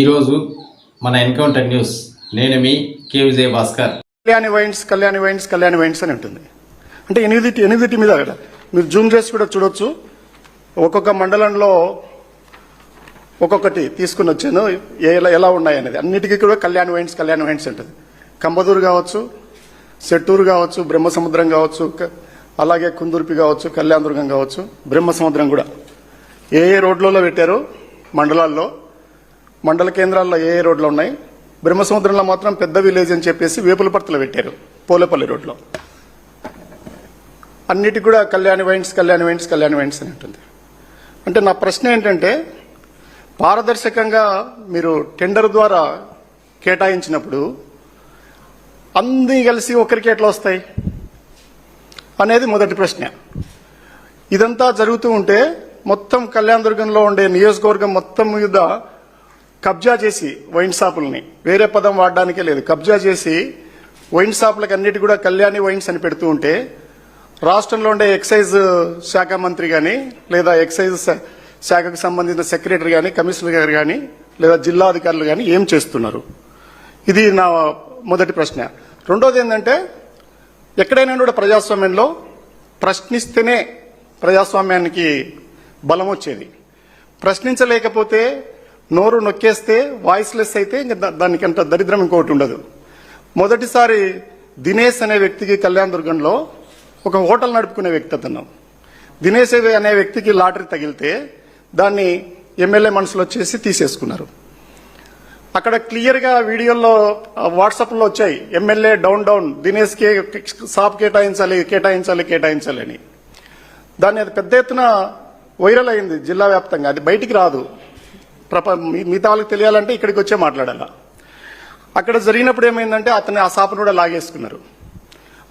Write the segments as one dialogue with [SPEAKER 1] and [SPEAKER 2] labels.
[SPEAKER 1] ఈరోజు మన encounter news, నేను మీ కే విజయ భాస్కర్.
[SPEAKER 2] కళ్యాణి వైన్స్ అని ఉంటుంది. అంటే ఎనిమిది మీద కదా మీరు జూమ్ చేసి కూడా చూడొచ్చు. ఒక్కొక్క మండలంలో ఒక్కొక్కటి తీసుకుని వచ్చాను ఎలా ఉన్నాయి అనేది. అన్నిటికీ కూడా కళ్యాణి వైన్స్ ఉంటుంది. కంబదూరు కావచ్చు, సెట్టూరు కావచ్చు, బ్రహ్మసముద్రం కావచ్చు, అలాగే కుందుర్పి కావచ్చు, కళ్యాణదుర్గం కావచ్చు, బ్రహ్మసముద్రం కూడా ఏ రోడ్లలో పెట్టారు. మండలాల్లో మండల కేంద్రాల్లో ఏ రోడ్లు ఉన్నాయి. బ్రహ్మసముద్రంలో మాత్రం పెద్ద విలేజ్ అని చెప్పేసి వేపులపర్తిలో పెట్టారు, పోలేపల్లి రోడ్లో. అన్నిటికి కూడా కళ్యాణి వైన్స్ అని ఉంటుంది. అంటే నా ప్రశ్న ఏంటంటే, పారదర్శకంగా మీరు టెండర్ ద్వారా కేటాయించినప్పుడు అన్నీ కలిసి ఒకరికి ఎట్లా వస్తాయి అనేది మొదటి ప్రశ్న. ఇదంతా జరుగుతూ ఉంటే మొత్తం కళ్యాణదుర్గంలో ఉండే నియోజకవర్గం మొత్తం మీద కబ్జా చేసి వైన్ షాపుల్ని, వేరే పదం వాడడానికే లేదు, కబ్జా చేసి వైన్ షాపులకు అన్నిటి కూడా కళ్యాణి వైన్స్ అని పెడుతూ ఉంటే రాష్ట్రంలో ఉండే ఎక్సైజ్ శాఖ మంత్రి కానీ, లేదా ఎక్సైజ్ శాఖకు సంబంధించిన సెక్రటరీ కానీ, కమిషనర్ గారు కానీ, లేదా జిల్లా అధికారులు కానీ ఏం చేస్తున్నారు? ఇది నా మొదటి ప్రశ్న. రెండోది ఏంటంటే, ఎక్కడైనా కూడా ప్రజాస్వామ్యంలో ప్రశ్నిస్తేనే ప్రజాస్వామ్యానికి బలం వచ్చేది. ప్రశ్నించలేకపోతే, నోరు నొక్కేస్తే, వాయిస్లెస్ అయితే దానికి అంత దరిద్రం ఇంకోటి ఉండదు. మొదటిసారి దినేష్ అనే వ్యక్తికి కళ్యాణదుర్గంలో ఒక హోటల్ నడుపుకునే వ్యక్తి అతను. దినేష్ అనే వ్యక్తికి లాటరీ తగిలితే దాన్ని ఎమ్మెల్యే మనుషులు వచ్చేసి తీసేసుకున్నారు. అక్కడ క్లియర్ గా వీడియోల్లో వాట్సాప్లో వచ్చాయి, ఎమ్మెల్యే డౌన్ దినేష్ కి షాప్ కేటాయించాలి అని. దాన్ని అది పెద్ద ఎత్తున వైరల్ అయింది జిల్లా వ్యాప్తంగా. అది బయటికి రాదు, మిగతా వాళ్ళకి తెలియాలంటే ఇక్కడికి వచ్చే మాట్లాడాల. అక్కడ జరిగినప్పుడు ఏమైందంటే అతన్ని ఆ షాపును కూడా లాగేసుకున్నారు.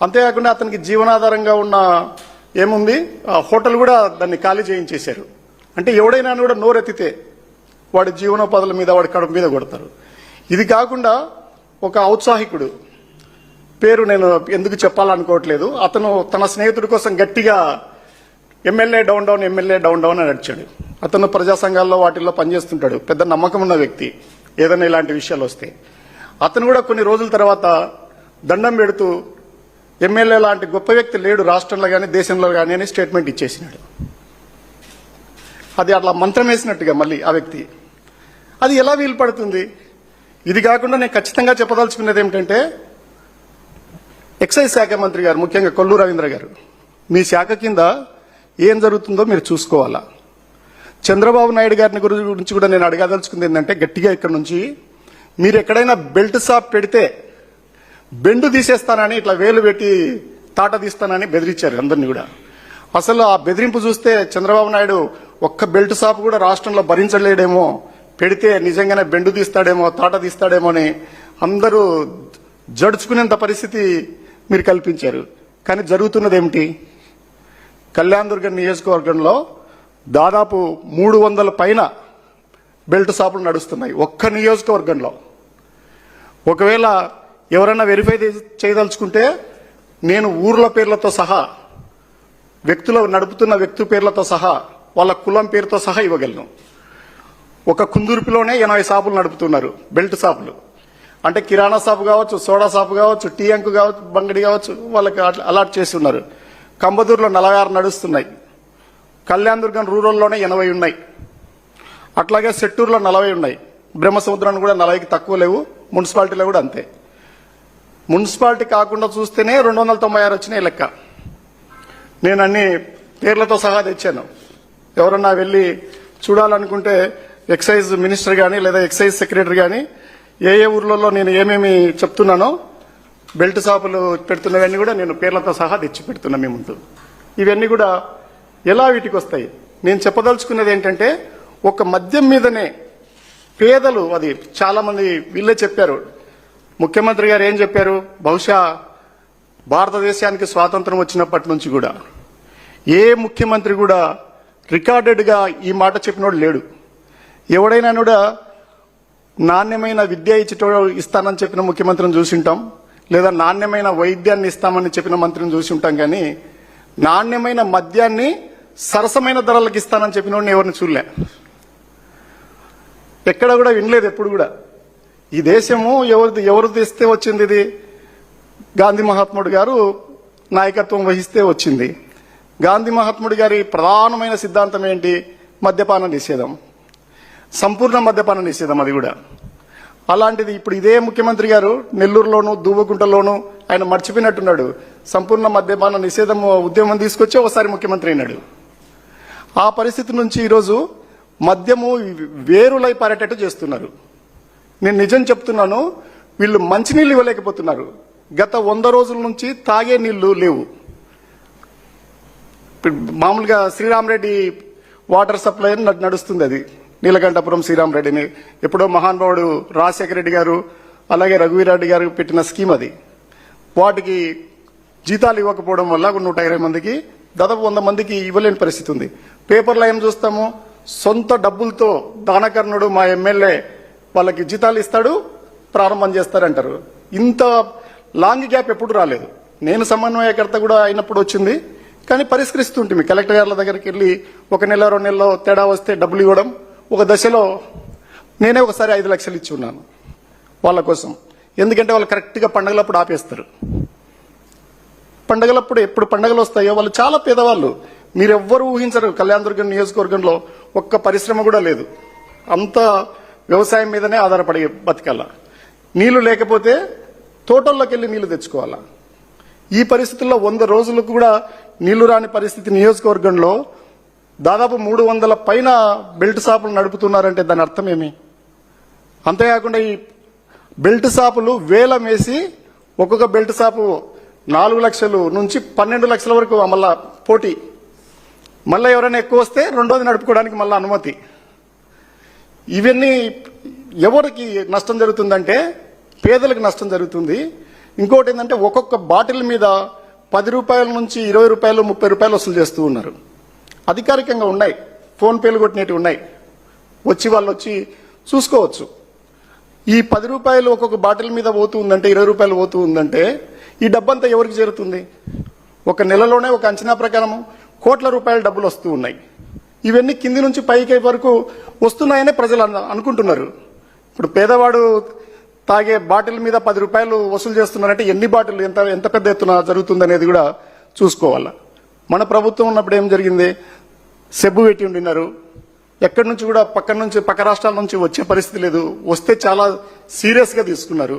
[SPEAKER 2] అంతేకాకుండా అతనికి జీవనాధారంగా ఉన్న ఏముంది, ఆ హోటల్ కూడా దాన్ని ఖాళీ చేయించేశారు. అంటే ఎవడైనా కూడా నోరెత్తితే వాడి జీవనోపాధుల మీద, వాడి కడుపు మీద కొడతారు. ఇది కాకుండా ఒక ఔత్సాహికుడు, పేరు నేను ఎందుకు చెప్పాలనుకోవట్లేదు, అతను తన స్నేహితుడి కోసం గట్టిగా ఎమ్మెల్యే డౌన్ అని నడిచాడు. అతను ప్రజా సంఘాల్లో వాటిల్లో పనిచేస్తుంటాడు, పెద్ద నమ్మకం ఉన్న వ్యక్తి. ఏదైనా ఇలాంటి విషయాలు వస్తే అతను కూడా కొన్ని రోజుల తర్వాత దండం పెడుతూ ఎమ్మెల్యే లాంటి గొప్ప వ్యక్తి లేడు రాష్ట్రంలో కానీ దేశంలో కానీ అని స్టేట్మెంట్ ఇచ్చేసినాడు. అది అట్లా మంత్రం వేసినట్టుగా మళ్ళీ ఆ వ్యక్తి. అది ఎలా వీలు పడుతుంది? ఇది కాకుండా నేను ఖచ్చితంగా చెప్పదలుచుకున్నది ఏమిటంటే, ఎక్సైజ్ శాఖ మంత్రి గారు, ముఖ్యంగా కొల్లు రవీంద్ర గారు, మీ శాఖ కింద ఏం జరుగుతుందో మీరు చూసుకోవాలా. చంద్రబాబు నాయుడు గారిని గురించి కూడా నేను అడగదలుచుకుంది ఏంటంటే, గట్టిగా ఇక్కడ నుంచి మీరు ఎక్కడైనా బెల్ట్ షాప్ పెడితే బెండు తీసేస్తానని, ఇట్లా వేలు పెట్టి తాట తీస్తానని బెదిరించారు అందరినీ కూడా. అసలు ఆ బెదిరింపు చూస్తే చంద్రబాబు నాయుడు ఒక్క బెల్ట్ షాప్ కూడా రాష్ట్రంలో భరించలేడేమో, పెడితే నిజంగానే బెండు తీస్తాడేమో, తాట తీస్తాడేమో అని అందరూ జడుచుకునేంత పరిస్థితి మీరు కల్పించారు. కానీ జరుగుతున్నది ఏమిటి? కళ్యాణదుర్గం నియోజకవర్గంలో దాదాపు 300 పైన బెల్ట్ షాపులు నడుస్తున్నాయి ఒక్క నియోజకవర్గంలో. ఒకవేళ ఎవరైనా వెరిఫై చేయదలుచుకుంటే నేను ఊర్ల పేర్లతో సహా, వ్యక్తులు నడుపుతున్న వ్యక్తి పేర్లతో సహా, వాళ్ళ కులం పేరుతో సహా ఇవ్వగలను. ఒక కుందుర్పిలోనే 80 షాపులు నడుపుతున్నారు, బెల్ట్ షాపులు. అంటే కిరాణా షాపు కావచ్చు, సోడా షాపు కావచ్చు, టీ అంకు కావచ్చు, బంగడి కావచ్చు, వాళ్ళకి అలాట్ చేసి ఉన్నారు. కంబదూరులో 46 నడుస్తున్నాయి. కళ్యాణదుర్గం రూరల్లోనే 80 ఉన్నాయి. అట్లాగే సెట్టూరులో 40 ఉన్నాయి. బ్రహ్మసముద్రం కూడా 40కి తక్కువ లేవు. మున్సిపాలిటీలో కూడా అంతే. మున్సిపాలిటీ కాకుండా చూస్తేనే 296 వచ్చినాయి లెక్క. నేను అన్ని పేర్లతో సహా తెచ్చాను. ఎవరన్నా వెళ్ళి చూడాలనుకుంటే ఎక్సైజ్ మినిస్టర్ కానీ, లేదా ఎక్సైజ్ సెక్రటరీ కానీ ఏ ఊర్లలో నేను ఏమేమి చెప్తున్నానో, బెల్ట్ షాపులు పెడుతున్నవన్నీ కూడా నేను పేర్లతో సహా తెచ్చి పెడుతున్నా మీ ముందు. ఇవన్నీ కూడా ఎలా వీటికి వస్తాయి? నేను చెప్పదలుచుకున్నది ఏంటంటే, ఒక మద్యం మీదనే పేదలు, అది చాలా మంది వీళ్ళే చెప్పారు. ముఖ్యమంత్రి గారు ఏం చెప్పారు? బహుశా భారతదేశానికి స్వాతంత్రం వచ్చినప్పటి నుంచి కూడా ఏ ముఖ్యమంత్రి కూడా రికార్డెడ్ గా ఈ మాట చెప్పినోడు లేడు. ఎవడైనా కూడా నాణ్యమైన విద్య ఇస్తానని చెప్పిన ముఖ్యమంత్రిని చూసి ఉంటాం, లేదా నాణ్యమైన వైద్యాన్ని ఇస్తామని చెప్పిన మంత్రిని చూసి ఉంటాం. కానీ నాణ్యమైన మద్యాన్ని సరసమైన ధరలకు ఇస్తానని చెప్పిన వాడిని ఎవరిని చూడలే. ఎక్కడ కూడా వినలేదు ఎప్పుడు కూడా. ఈ దేశము ఎవరు తెస్తే వచ్చింది? ఇది గాంధీ మహాత్ముడు గారు నాయకత్వం వహిస్తే వచ్చింది. గాంధీ మహాత్ముడి గారి ప్రధానమైన సిద్ధాంతం ఏంటి? మద్యపాన నిషేధం, సంపూర్ణ మద్యపాన నిషేధం. అది కూడా అలాంటిది ఇప్పుడు ఇదే ముఖ్యమంత్రి గారు నెల్లూరులోను దూబగుంటలోను ఆయన మర్చిపోయినట్టున్నాడు. సంపూర్ణ మద్యపాన నిషేధం ఉద్యమం తీసుకొచ్చి ఒకసారి ముఖ్యమంత్రి అయినాడు. ఆ పరిస్థితి నుంచి ఈరోజు మద్యము వేరులై పారేటట్టు చేస్తున్నారు. నేను నిజం చెప్తున్నాను, వీళ్ళు మంచినీళ్ళు ఇవ్వలేకపోతున్నారు. గత 100 రోజుల నుంచి తాగే నీళ్లు లేవు. మామూలుగా శ్రీరామరెడ్డి వాటర్ సప్లై నడుస్తుంది. అది నీలకంఠపురం శ్రీరామరెడ్డిని ఎప్పుడో మహానుభావుడు రాజశేఖర రెడ్డి గారు అలాగే రఘువీరెడ్డి గారు పెట్టిన స్కీమ్ అది. వాటికి జీతాలు ఇవ్వకపోవడం వల్ల 120 మందికి దాదాపు 100 మందికి ఇవ్వలేని పరిస్థితి ఉంది. పేపర్లో ఏం చూస్తాము? సొంత డబ్బులతో దానకర్ణుడు మా ఎమ్మెల్యే వాళ్ళకి జీతాలు ఇస్తాడు, ప్రారంభం చేస్తారంటారు. ఇంత లాంగ్ గ్యాప్ ఎప్పుడు రాలేదు. నేను సమన్వయకర్త కూడా అయినప్పుడు వచ్చింది, కానీ పరిష్కరిస్తుంటే కలెక్టర్ గారి దగ్గరికి వెళ్ళి 1 నెల 2 నెలలో తేడా వస్తే డబ్బులు ఇవ్వడం. ఒక దశలో నేనే ఒకసారి 5 లక్షలు ఇచ్చి ఉన్నాను వాళ్ళ కోసం. ఎందుకంటే వాళ్ళు కరెక్ట్గా పండగలప్పుడు ఆపేస్తారు. పండగలప్పుడు ఎప్పుడు పండగలు వస్తాయో వాళ్ళు చాలా పేదవాళ్ళు. మీరెవ్వరూ ఊహించరు. కళ్యాణదుర్గం నియోజకవర్గంలో ఒక్క పరిశ్రమ కూడా లేదు. అంత వ్యవసాయం మీదనే ఆధారపడి బతికాల. నీళ్లు లేకపోతే తోటల్లోకి వెళ్ళి నీళ్లు తెచ్చుకోవాలా. ఈ పరిస్థితుల్లో 100 రోజులకు కూడా నీళ్లు రాని పరిస్థితి నియోజకవర్గంలో దాదాపు 300 పైన బెల్ట్ షాపులు నడుపుతున్నారంటే దాని అర్థం ఏమి? అంతేకాకుండా ఈ బెల్ట్ షాపులు వేలం వేసి ఒక్కొక్క బెల్ట్ షాపు 4 లక్షల నుంచి 12 లక్షల వరకు మళ్ళా పోటీ. మళ్ళీ ఎవరైనా ఎక్కువ వస్తే రెండోది నడుపుకోవడానికి మళ్ళీ అనుమతి. ఇవన్నీ ఎవరికి నష్టం జరుగుతుందంటే పేదలకు నష్టం జరుగుతుంది. ఇంకోటి ఏంటంటే ఒక్కొక్క బాటిల్ మీద 10 రూపాయల నుంచి 20 రూపాయలు 30 రూపాయలు వసూలు చేస్తూ ఉన్నారు. అధికారికంగా ఉన్నాయి, ఫోన్ పేలు కొట్టినట్టు ఉన్నాయి. వాళ్ళు వచ్చి చూసుకోవచ్చు. ఈ 10 రూపాయలు ఒక్కొక్క బాటిల్ మీద పోతూ ఉందంటే 20 రూపాయలు పోతూ ఉందంటే ఈ డబ్బంతా ఎవరికి చేరుతుంది? ఒక నెలలోనే ఒక అంచనా ప్రకారం కోట్ల రూపాయల డబ్బులు వస్తూ ఉన్నాయి. ఇవన్నీ కింది నుంచి పైకి వరకు వస్తున్నాయనే ప్రజలు అనుకుంటున్నారు. ఇప్పుడు పేదవాడు తాగే బాటిల్ మీద 10 రూపాయలు వసూలు చేస్తున్నారంటే ఎన్ని బాటిల్ ఎంత పెద్ద ఎత్తున జరుగుతుందనేది కూడా చూసుకోవాలా. మన ప్రభుత్వం ఉన్నప్పుడు ఏం జరిగింది? సెబ్బు పెట్టి ఉండినారు. ఎక్కడి నుంచి కూడా పక్క రాష్ట్రాల నుంచి వచ్చే పరిస్థితి లేదు. వస్తే చాలా సీరియస్ గా తీసుకున్నారు.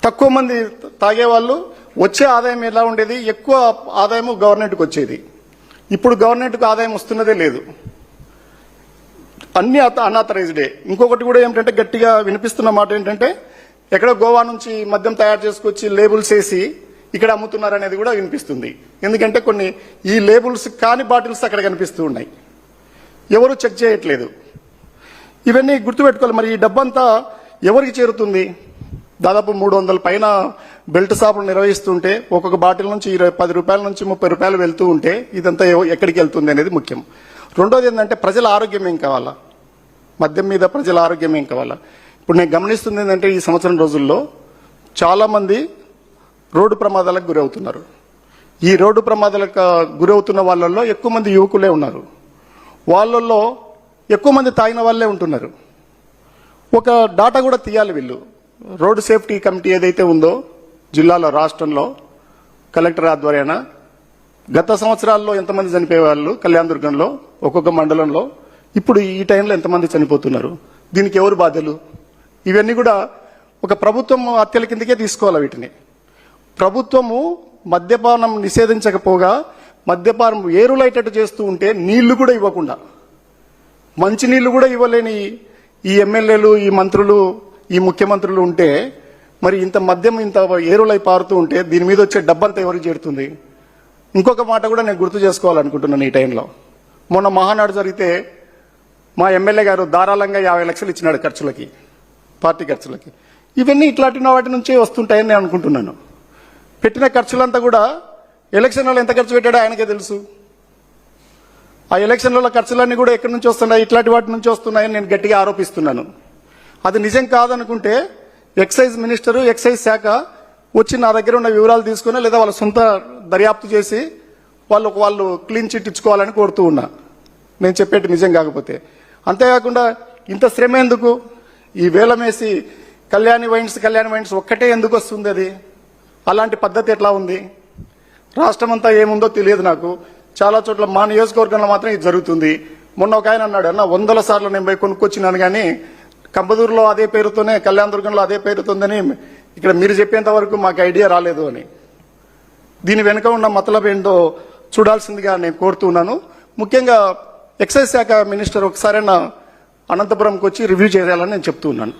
[SPEAKER 2] తక్కువ మంది తాగేవాళ్ళు. వచ్చే ఆదాయం ఎలా ఉండేది? ఎక్కువ ఆదాయం గవర్నమెంట్కి వచ్చేది. ఇప్పుడు గవర్నమెంట్కి ఆదాయం వస్తున్నదే లేదు. అన్ని అన్ఆథరైజ్డే. ఇంకొకటి కూడా ఏమిటంటే గట్టిగా వినిపిస్తున్న మాట ఏంటంటే ఎక్కడో గోవా నుంచి మద్యం తయారు చేసుకొచ్చి లేబుల్స్ వేసి ఇక్కడ అమ్ముతున్నారనేది కూడా వినిపిస్తుంది. ఎందుకంటే కొన్ని ఈ లేబుల్స్ కాని బాటిల్స్ అక్కడ కనిపిస్తూ ఉన్నాయి. ఎవరు చెక్ చేయట్లేదు. ఇవన్నీ గుర్తుపెట్టుకోవాలి. మరి ఈ డబ్బంతా ఎవరికి చేరుతుంది? దాదాపు 300 పైన బెల్ట్ షాపులు నిర్వహిస్తుంటే ఒక్కొక్క బాటిల్ నుంచి 10 రూపాయల నుంచి 30 రూపాయలు వెళ్తూ ఉంటే ఇదంతా ఎక్కడికి వెళ్తుంది అనేది ముఖ్యం. రెండోది ఏంటంటే ప్రజల ఆరోగ్యం ఏం కావాలా? మద్యం మీద ప్రజల ఆరోగ్యం ఏం కావాలా? ఇప్పుడు నేను గమనిస్తుంది ఏంటంటే ఈ సంవత్సరం రోజుల్లో చాలా మంది రోడ్డు ప్రమాదాలకు గురవుతున్నారు. ఈ రోడ్డు ప్రమాదాలకు గురవుతున్న వాళ్ళల్లో ఎక్కువ మంది యువకులే ఉన్నారు. వాళ్ళల్లో ఎక్కువ మంది తాగిన వాళ్ళే ఉంటున్నారు. ఒక డాటా కూడా తీయాలి వీళ్ళు. రోడ్డు సేఫ్టీ కమిటీ ఏదైతే ఉందో జిల్లాలో రాష్ట్రంలో కలెక్టర్ ఆధ్వర్యాన గత సంవత్సరాల్లో ఎంతమంది చనిపోయేవాళ్ళు కళ్యాణదుర్గంలో ఒక్కొక్క మండలంలో, ఇప్పుడు ఈ టైంలో ఎంతమంది చనిపోతున్నారు? దీనికి ఎవరు బాధ్యులు? ఇవన్నీ కూడా ఒక ప్రభుత్వం హత్యల కిందకే తీసుకోవాలి. వీటిని ప్రభుత్వము మద్యపానం నిషేధించకపోగా మద్యపానం ఏరులైటట్టు చేస్తూ ఉంటే నీళ్లు కూడా ఇవ్వకుండా, మంచి నీళ్లు కూడా ఇవ్వలేని ఈ ఎమ్మెల్యేలు, ఈ మంత్రులు, ఈ ముఖ్యమంత్రులు ఉంటే మరి ఇంత మద్యం ఇంత ఏరులై పారుతూ ఉంటే దీని మీద వచ్చే డబ్బంతా ఎవరికి చేరుతుంది? ఇంకొక మాట కూడా నేను గుర్తు చేసుకోవాలనుకుంటున్నాను ఈ టైంలో. మొన్న మహానాడు జరిగితే మా ఎమ్మెల్యే గారు ధారాళంగా 50 లక్షలు ఇచ్చినాడు ఖర్చులకి, పార్టీ ఖర్చులకి. ఇవన్నీ ఇట్లాంటి వాటి నుంచే వస్తుంటాయని నేను అనుకుంటున్నాను. పెట్టిన ఖర్చులంతా కూడా ఎలక్షన్లలో ఎంత ఖర్చు పెట్టాడో ఆయనకే తెలుసు. ఆ ఎలక్షన్లలో ఖర్చులన్నీ కూడా ఎక్కడి నుంచి వస్తున్నాయి? ఇట్లాంటి వాటి నుంచి వస్తున్నాయని నేను గట్టిగా ఆరోపిస్తున్నాను. అది నిజం కాదనుకుంటే ఎక్సైజ్ మినిస్టరు, ఎక్సైజ్ శాఖ వచ్చి నా దగ్గర ఉన్న వివరాలు తీసుకుని లేదా వాళ్ళ సొంత దర్యాప్తు చేసి వాళ్ళు క్లీన్ చిట్ ఇచ్చుకోవాలని కోరుతూ ఉన్నా, నేను చెప్పేది నిజం కాకపోతే. అంతేకాకుండా ఇంత శ్రమ ఎందుకు? ఈ వేలమేసి కళ్యాణి వైన్స్ ఒక్కటే ఎందుకు వస్తుంది? అది అలాంటి పద్ధతి ఎట్లా ఉంది? రాష్ట్రం అంతా ఏముందో తెలియదు నాకు. చాలా చోట్ల మా నియోజకవర్గంలో మాత్రం ఇది జరుగుతుంది. మొన్న ఒక ఆయన అన్నాడు, అన్న 100 సార్లు నేను పోయి కొనుక్కొచ్చినాను కానీ కంబదూరులో అదే పేరుతోనే, కళ్యాణదుర్గంలో అదే పేరుతోందని ఇక్కడ మీరు చెప్పేంత వరకు మాకు ఐడియా రాలేదు అని. దీని వెనుక ఉన్న మతలబ్ ఏంటో చూడాల్సిందిగా నేను కోరుతున్నాను. ముఖ్యంగా ఎక్సైజ్ శాఖ మినిస్టర్ ఒకసారైనా అనంతపురంకి వచ్చి రివ్యూ చేయాలని నేను చెప్తూ ఉన్నాను.